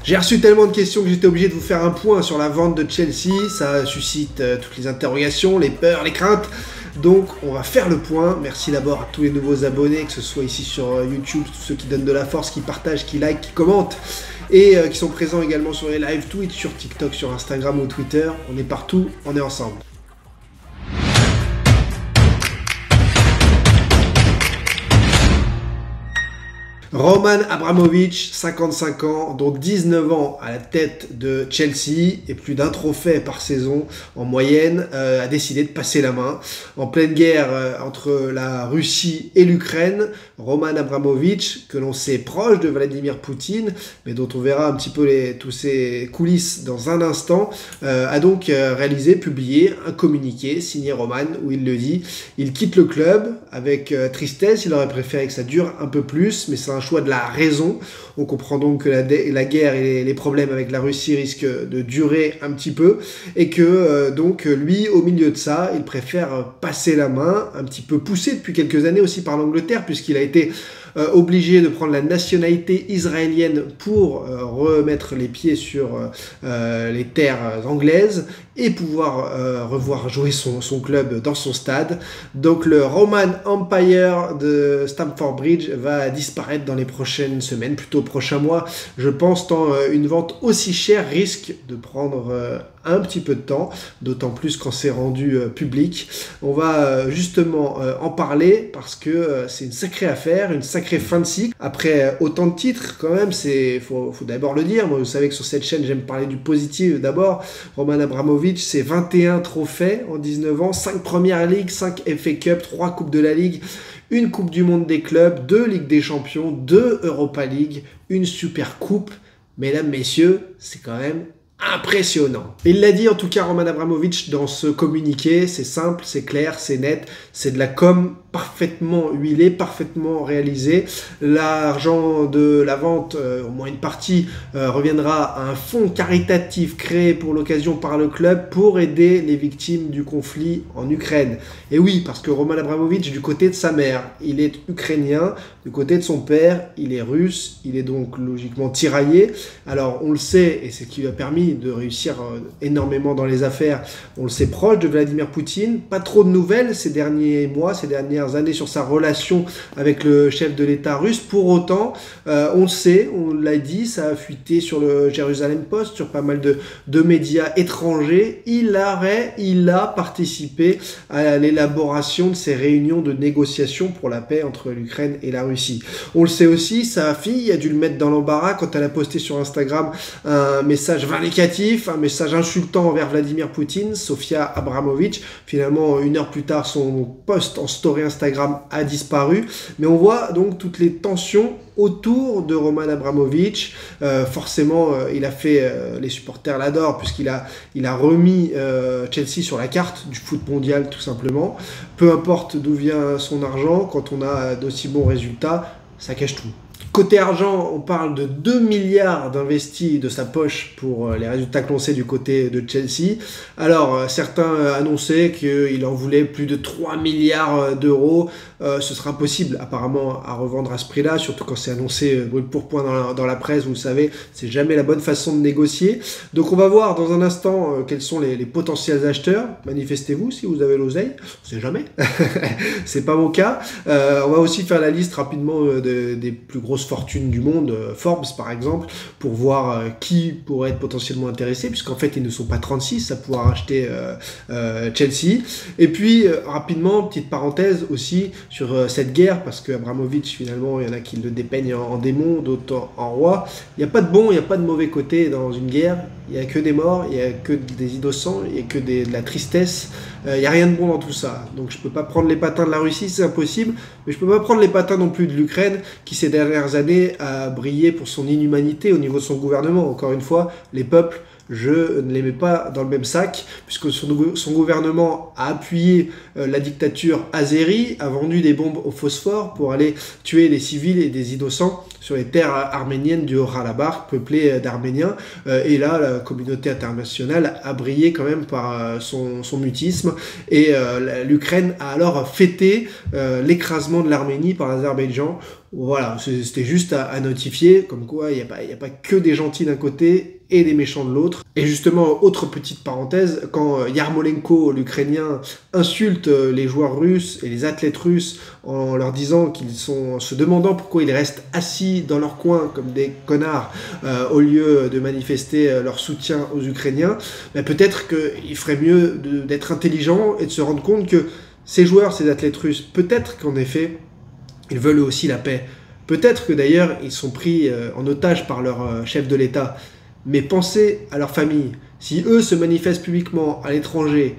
J'ai reçu tellement de questions que j'étais obligé de vous faire un point sur la vente de Chelsea. Ça suscite toutes les interrogations, les peurs, les craintes. Donc on va faire le point. Merci d'abord à tous les nouveaux abonnés, que ce soit ici sur YouTube, tous ceux qui donnent de la force, qui partagent, qui likent, qui commentent. Et qui sont présents également sur les live Twitch, sur TikTok, sur Instagram ou Twitter. On est partout, on est ensemble. Roman Abramovich, 55 ans, dont 19 ans à la tête de Chelsea et plus d'un trophée par saison en moyenne, a décidé de passer la main. En pleine guerre entre la Russie et l'Ukraine, Roman Abramovich, que l'on sait proche de Vladimir Poutine, mais dont on verra un petit peu tous ses coulisses dans un instant, a donc publié un communiqué signé Roman où il le dit. Il quitte le club avec tristesse, il aurait préféré que ça dure un peu plus, mais c'est un choix de la raison. On comprend donc que la guerre et les problèmes avec la Russie risquent de durer un petit peu et que donc lui, au milieu de ça, il préfère passer la main, un petit peu poussé depuis quelques années aussi par l'Angleterre, puisqu'il a été obligé de prendre la nationalité israélienne pour remettre les pieds sur les terres anglaises et pouvoir revoir jouer son club dans son stade. Donc le Roman Empire de Stamford Bridge va disparaître dans les prochaines semaines, plutôt prochains mois, je pense, tant une vente aussi chère risque de prendre un petit peu de temps, d'autant plus quand c'est rendu public. On va justement en parler parce que c'est une sacrée affaire, une sacrée fin de cycle. Après autant de titres, quand même, faut d'abord le dire. Moi, vous savez que sur cette chaîne, j'aime parler du positif d'abord. Roman Abramovich, c'est 21 trophées en 19 ans, 5 Premières Ligues, 5 FA Cup, 3 Coupes de la Ligue, une Coupe du Monde des clubs, 2 Ligues des Champions, 2 Europa League, une Super Coupe. Mesdames, messieurs, c'est quand même impressionnant. Il l'a dit en tout cas, Roman Abramovich, dans ce communiqué. C'est simple, c'est clair, c'est net, c'est de la com parfaitement huilée, parfaitement réalisée. L'argent de la vente, au moins une partie, reviendra à un fonds caritatif créé pour l'occasion par le club pour aider les victimes du conflit en Ukraine. Et oui, parce que Roman Abramovich, du côté de sa mère, il est ukrainien, du côté de son père, il est russe, il est donc logiquement tiraillé. Alors on le sait, et c'est ce qui lui a permis de réussir énormément dans les affaires, on le sait, proche de Vladimir Poutine. Pas trop de nouvelles ces derniers mois, ces dernières années sur sa relation avec le chef de l'État russe. Pour autant, on le sait, on l'a dit, ça a fuité sur le Jerusalem Post, sur pas mal de médias étrangers. Il a participé à l'élaboration de ces réunions de négociation pour la paix entre l'Ukraine et la Russie. On le sait aussi, sa fille a dû le mettre dans l'embarras quand elle a posté sur Instagram un message vindicatif, un message insultant envers Vladimir Poutine, Sofia Abramovich. Finalement, une heure plus tard, son post en story Instagram a disparu. Mais on voit donc toutes les tensions autour de Roman Abramovich. Forcément, il a fait, les supporters l'adorent, puisqu'il a remis Chelsea sur la carte du foot mondial, tout simplement. Peu importe d'où vient son argent, quand on a d'aussi bons résultats, ça cache tout. Côté argent, on parle de 2 milliards d'investis de sa poche pour les résultats que l'on sait du côté de Chelsea. Alors, certains annonçaient qu'il en voulait plus de 3 milliards d'euros. Ce sera impossible, apparemment, à revendre à ce prix-là, surtout quand c'est annoncé brut pour point dans la presse. Vous le savez, c'est jamais la bonne façon de négocier. Donc, on va voir dans un instant quels sont les potentiels acheteurs. Manifestez-vous si vous avez l'oseille. On sait jamais. C'est pas mon cas. On va aussi faire la liste rapidement des plus grosses fortunes du monde, Forbes par exemple, pour voir qui pourrait être potentiellement intéressé, puisqu'en fait ils ne sont pas 36 à pouvoir acheter Chelsea. Et puis rapidement, petite parenthèse aussi sur cette guerre, parce que Abramovich, finalement, il y en a qui le dépeignent en démon, d'autres en roi. Il n'y a pas de bon, il n'y a pas de mauvais côté dans une guerre. Il n'y a que des morts, il n'y a que des innocents, il n'y a que de la tristesse. Il n'y a rien de bon dans tout ça. Donc je ne peux pas prendre les patins de la Russie, c'est impossible. Mais je ne peux pas prendre les patins non plus de l'Ukraine, qui ces dernières années a brillé pour son inhumanité au niveau de son gouvernement. Encore une fois, les peuples, je ne les mets pas dans le même sac, puisque son gouvernement a appuyé la dictature azérie, a vendu des bombes au phosphore pour aller tuer des civils et des innocents sur les terres arméniennes du Haut-Karabakh, peuplées d'Arméniens. Et là, la communauté internationale a brillé quand même par son mutisme. Et l'Ukraine a alors fêté l'écrasement de l'Arménie par l'Azerbaïdjan. Voilà, c'était juste à notifier, comme quoi il n'y a pas que des gentils d'un côté et des méchants de l'autre. Et justement, autre petite parenthèse, quand Yarmolenko, l'Ukrainien, insulte les joueurs russes et les athlètes russes en leur disant se demandant pourquoi ils restent assis dans leur coin comme des connards au lieu de manifester leur soutien aux Ukrainiens, ben peut-être qu'il ferait mieux d'être intelligent et de se rendre compte que ces joueurs, ces athlètes russes, peut-être qu'en effet, ils veulent aussi la paix. Peut-être que d'ailleurs, ils sont pris en otage par leur chef de l'État. Mais pensez à leur famille. Si eux se manifestent publiquement à l'étranger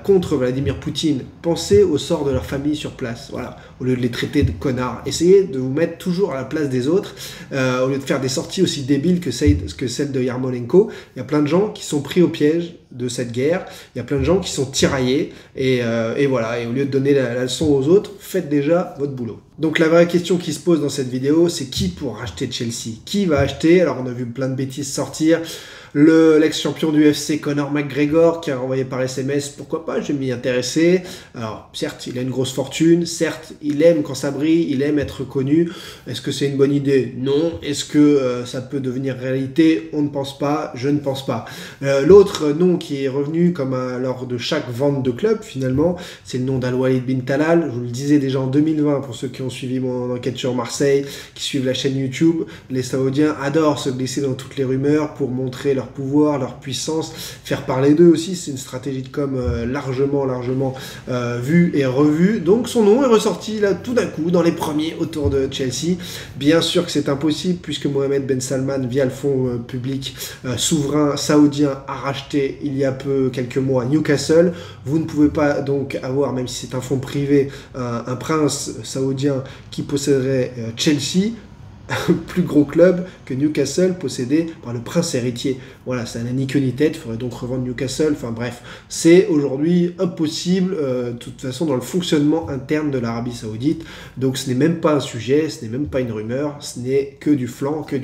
contre Vladimir Poutine, pensez au sort de leur famille sur place. Voilà, au lieu de les traiter de connards. Essayez de vous mettre toujours à la place des autres, au lieu de faire des sorties aussi débiles que celle de Yarmolenko. Il y a plein de gens qui sont pris au piège de cette guerre. Il y a plein de gens qui sont tiraillés. Et voilà, et au lieu de donner la leçon aux autres, faites déjà votre boulot. Donc la vraie question qui se pose dans cette vidéo, c'est qui pour acheter Chelsea? Qui va acheter? Alors on a vu plein de bêtises sortir. L'ex-champion du UFC Conor McGregor qui a envoyé par SMS, pourquoi pas, je vais m'y intéresser. Alors certes, il a une grosse fortune, certes, il aime quand ça brille, il aime être connu. Est-ce que c'est une bonne idée? Non. Est-ce que ça peut devenir réalité? On ne pense pas, je ne pense pas. L'autre nom qui est revenu comme lors de chaque vente de club finalement, c'est le nom d'Al-Walid bin Talal. Je vous le disais déjà en 2020 pour ceux qui ont suivi mon enquête sur Marseille, qui suivent la chaîne YouTube. Les Saoudiens adorent se glisser dans toutes les rumeurs pour montrer leur pouvoir, leur puissance, faire parler d'eux aussi, c'est une stratégie de com largement vue et revue. Donc son nom est ressorti là tout d'un coup dans les premiers autour de Chelsea. Bien sûr que c'est impossible puisque Mohamed Ben Salman, via le fonds public souverain saoudien, a racheté il y a quelques mois Newcastle. Vous ne pouvez pas donc avoir, même si c'est un fonds privé, un prince saoudien qui posséderait Chelsea, un plus gros club que Newcastle possédé par le prince héritier. Voilà, ça n'a ni queue ni tête, il faudrait donc revendre Newcastle, enfin bref, c'est aujourd'hui impossible, de toute façon, dans le fonctionnement interne de l'Arabie Saoudite, donc ce n'est même pas un sujet, ce n'est même pas une rumeur, ce n'est que du flanc, que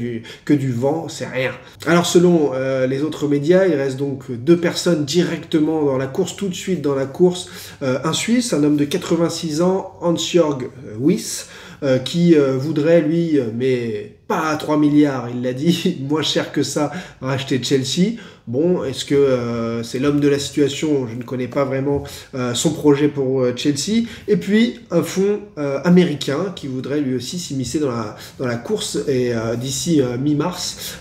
du vent, c'est rien. Alors selon les autres médias, il reste donc 2 personnes directement dans la course, tout de suite dans la course, un Suisse, un homme de 86 ans, Hans-Jörg Wyss, qui voudrait, lui, mais pas à 3 milliards, il l'a dit, moins cher que ça, racheter Chelsea. Bon, est-ce que c'est l'homme de la situation? Je ne connais pas vraiment son projet pour Chelsea. Et puis, un fonds américain qui voudrait lui aussi s'immiscer dans la course et d'ici mi-mars,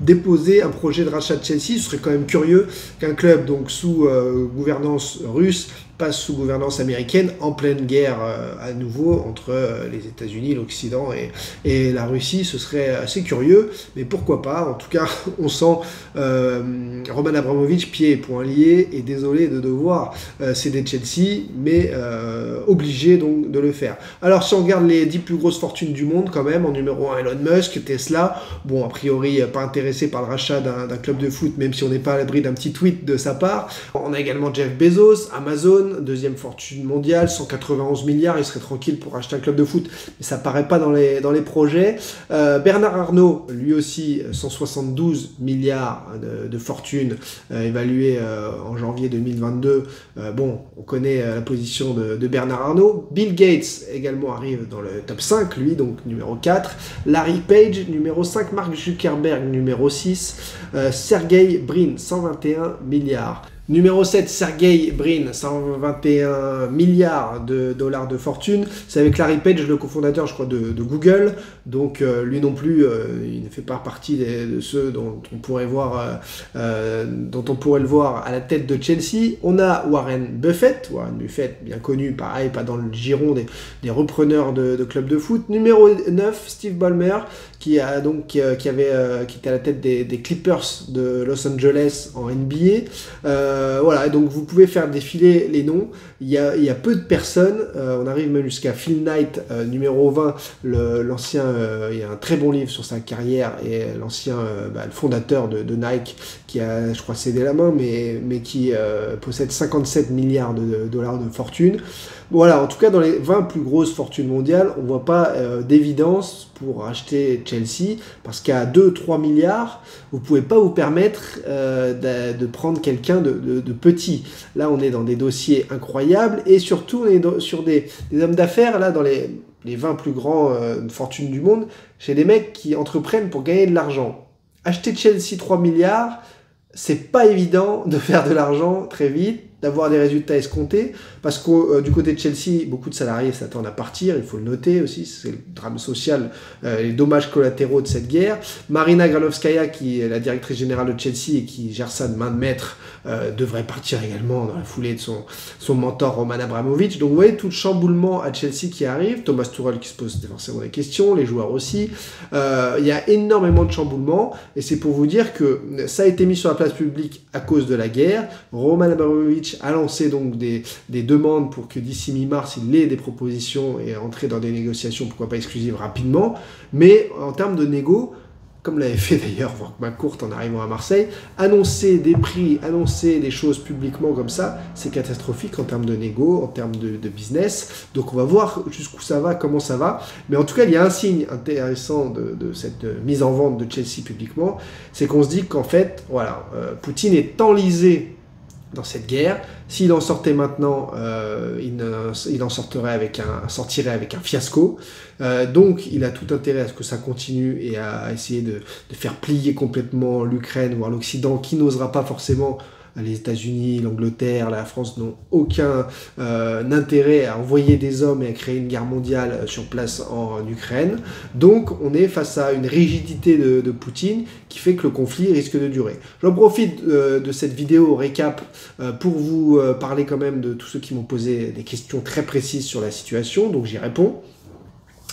déposer un projet de rachat de Chelsea. Ce serait quand même curieux qu'un club donc sous gouvernance russe passe sous gouvernance américaine en pleine guerre à nouveau entre les États-Unis, l'Occident et la Russie. Ce serait assez curieux, mais pourquoi pas. En tout cas, on sent Roman Abramovich pieds et poings liés et désolé de devoir céder Chelsea, mais obligé donc de le faire. Alors si on regarde les 10 plus grosses fortunes du monde quand même, en numéro 1 Elon Musk, Tesla, bon a priori pas intéressé par le rachat d'un club de foot, même si on n'est pas à l'abri d'un petit tweet de sa part. On a également Jeff Bezos, Amazon, deuxième fortune mondiale, 191 milliards, il serait tranquille pour acheter un club de foot, mais ça paraît pas dans les projets. Bernard Arnault, lui aussi, 172 milliards de fortune évaluée en janvier 2022. Bon, on connaît la position de Bernard Arnault. Bill Gates également arrive dans le top 5, lui, donc numéro 4. Larry Page, numéro 5. Mark Zuckerberg, numéro 6. Sergey Brin, 121 milliards. Numéro 7, Sergey Brin, 121 milliards de dollars de fortune. C'est avec Larry Page, le cofondateur, je crois, de Google. Donc, lui non plus, il ne fait pas partie de ceux dont on pourrait le voir à la tête de Chelsea. On a Warren Buffett, bien connu, pareil, pas dans le giron des repreneurs de clubs de foot. Numéro 9, Steve Ballmer, qui était à la tête des Clippers de Los Angeles en NBA. Voilà, donc vous pouvez faire défiler les noms. Il y a peu de personnes. On arrive même jusqu'à Phil Knight, numéro 20, l'ancien. Il y a un très bon livre sur sa carrière et l'ancien, le fondateur de Nike, qui a, je crois, cédé la main, mais qui possède 57 milliards de dollars de fortune. Voilà, en tout cas, dans les 20 plus grosses fortunes mondiales, on ne voit pas d'évidence pour acheter Chelsea, parce qu'à 2-3 milliards, vous ne pouvez pas vous permettre de prendre quelqu'un de de petits. Là, on est dans des dossiers incroyables et surtout, on est sur des hommes d'affaires, là, dans les 20 plus grands fortunes du monde, chez des mecs qui entreprennent pour gagner de l'argent. Acheter Chelsea 3 milliards, c'est pas évident de faire de l'argent très vite, d'avoir des résultats escomptés, parce que du côté de Chelsea, beaucoup de salariés s'attendent à partir, il faut le noter aussi, c'est le drame social, les dommages collatéraux de cette guerre. Marina Granovskaya, qui est la directrice générale de Chelsea et qui gère ça de main de maître, devrait partir également dans la foulée de son mentor Roman Abramovich. Donc vous voyez tout le chamboulement à Chelsea qui arrive, Thomas Tuchel qui se pose forcément des questions, les joueurs aussi. Il y a énormément de chamboulement, et c'est pour vous dire que ça a été mis sur la place publique à cause de la guerre. Roman Abramovich a lancé donc des demandes pour que d'ici mi-mars, il ait des propositions et entrer dans des négociations, pourquoi pas exclusives, rapidement. Mais en termes de négo, comme l'avait fait d'ailleurs McCourt en arrivant à Marseille, annoncer des prix, annoncer des choses publiquement comme ça, c'est catastrophique en termes de négo, en termes de business. Donc on va voir jusqu'où ça va, comment ça va. Mais en tout cas, il y a un signe intéressant de cette mise en vente de Chelsea publiquement, c'est qu'on se dit qu'en fait, voilà, Poutine est enlisé dans cette guerre. S'il en sortait maintenant, il en sortirait avec un fiasco. Donc il a tout intérêt à ce que ça continue et à essayer de faire plier complètement l'Ukraine, voire l'Occident, qui n'osera pas forcément. Les États-Unis, l'Angleterre, la France n'ont aucun intérêt à envoyer des hommes et à créer une guerre mondiale sur place en Ukraine. Donc on est face à une rigidité de Poutine qui fait que le conflit risque de durer. J'en profite de cette vidéo récap pour vous parler quand même de tous ceux qui m'ont posé des questions très précises sur la situation, donc j'y réponds.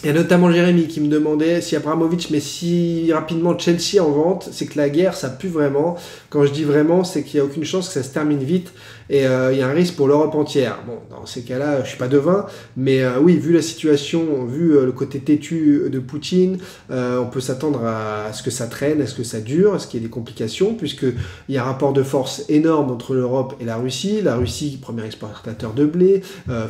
Il y a notamment Jérémy qui me demandait si Abramovich met si rapidement Chelsea en vente, c'est que la guerre, ça pue vraiment. Quand je dis vraiment, c'est qu'il n'y a aucune chance que ça se termine vite et il y a un risque pour l'Europe entière. Bon, dans ces cas-là, je suis pas devin, mais oui, vu la situation, vu le côté têtu de Poutine, on peut s'attendre à ce que ça traîne, à ce que ça dure, à ce qu'il y ait des complications, puisqu'il y a un rapport de force énorme entre l'Europe et la Russie. La Russie, premier exportateur de blé,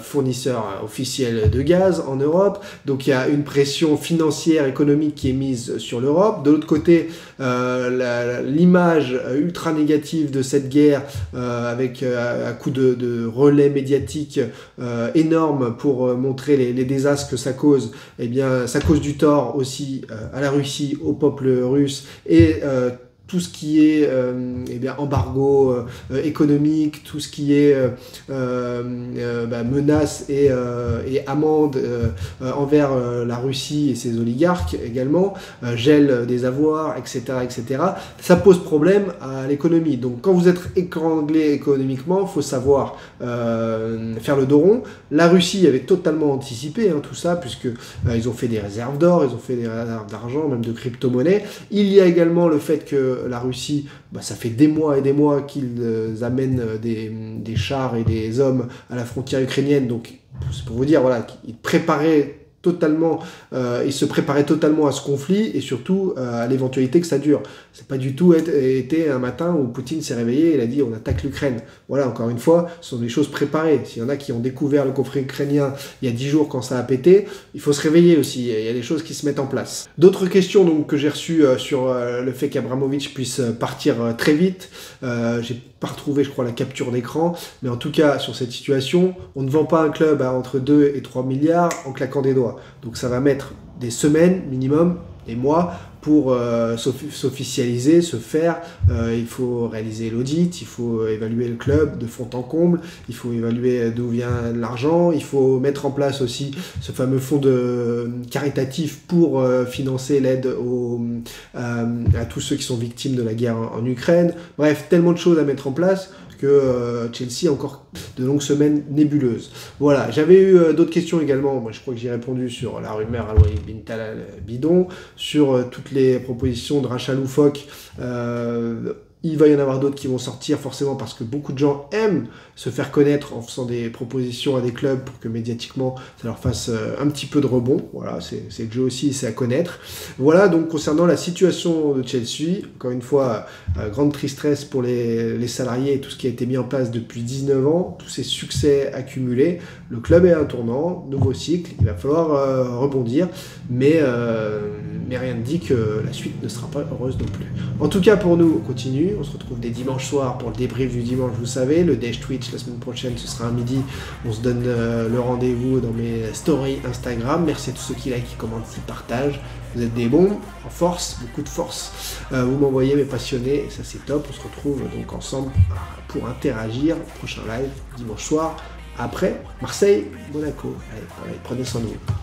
fournisseur officiel de gaz en Europe, donc il y a une pression financière, économique qui est mise sur l'Europe. De l'autre côté, l'image ultra négative de cette guerre avec un coup de relais médiatique énorme pour montrer les désastres que ça cause, eh bien, ça cause du tort aussi à la Russie, au peuple russe et tout ce qui est eh bien, embargo économique, tout ce qui est menaces et amendes envers la Russie et ses oligarques également, gel des avoirs, etc., etc. Ça pose problème à l'économie. Donc quand vous êtes étranglé économiquement, il faut savoir faire le dos rond. La Russie avait totalement anticipé tout ça, puisque ils ont fait des réserves d'or, ils ont fait des réserves d'argent, même de crypto-monnaies. Il y a également le fait que la Russie, ça fait des mois et des mois qu'ils amènent des chars et des hommes à la frontière ukrainienne. Donc, c'est pour vous dire, voilà, qu'ils préparaient totalement, ils se préparaient totalement à ce conflit et surtout à l'éventualité que ça dure. C'est pas du tout été un matin où Poutine s'est réveillé et il a dit on attaque l'Ukraine. Voilà, encore une fois, ce sont des choses préparées. S'il y en a qui ont découvert le conflit ukrainien il y a 10 jours quand ça a pété, il faut se réveiller aussi. Il y a des choses qui se mettent en place. D'autres questions donc, que j'ai reçues sur le fait qu'Abramovich puisse partir très vite. J'ai pas retrouvé, je crois, la capture d'écran, mais en tout cas, sur cette situation, on ne vend pas un club à entre 2 et 3 milliards en claquant des doigts. Donc ça va mettre des semaines minimum, des mois, pour s'officialiser, se faire. Il faut réaliser l'audit, il faut évaluer le club de fond en comble, il faut évaluer d'où vient l'argent, il faut mettre en place aussi ce fameux fonds caritatif pour financer l'aide à tous ceux qui sont victimes de la guerre en Ukraine. Bref, tellement de choses à mettre en place que Chelsea a encore de longues semaines nébuleuses. Voilà, j'avais eu d'autres questions également, moi je crois que j'ai répondu sur la rumeur Aloïs Bintal bidon, sur toutes les propositions de rachat loufoque. Il va y en avoir d'autres qui vont sortir forcément parce que beaucoup de gens aiment se faire connaître en faisant des propositions à des clubs pour que médiatiquement ça leur fasse un petit peu de rebond. Voilà, c'est le jeu aussi, c'est à connaître. Voilà donc concernant la situation de Chelsea, encore une fois, grande tristesse pour les salariés et tout ce qui a été mis en place depuis 19 ans, tous ces succès accumulés. Le club est à un tournant, nouveau cycle, il va falloir rebondir, mais mais rien ne dit que la suite ne sera pas heureuse non plus. En tout cas, pour nous, on continue. On se retrouve des dimanches soirs pour le débrief du dimanche, vous savez. Le Dash Twitch, la semaine prochaine, ce sera à midi. On se donne le rendez-vous dans mes stories Instagram. Merci à tous ceux qui likent, qui commentent, qui partagent. Vous êtes des bons, en force, beaucoup de force. Vous m'envoyez mes passionnés, et ça c'est top. On se retrouve donc ensemble pour interagir. Prochain live, dimanche soir, après Marseille, Monaco. Allez, prenez soin de vous.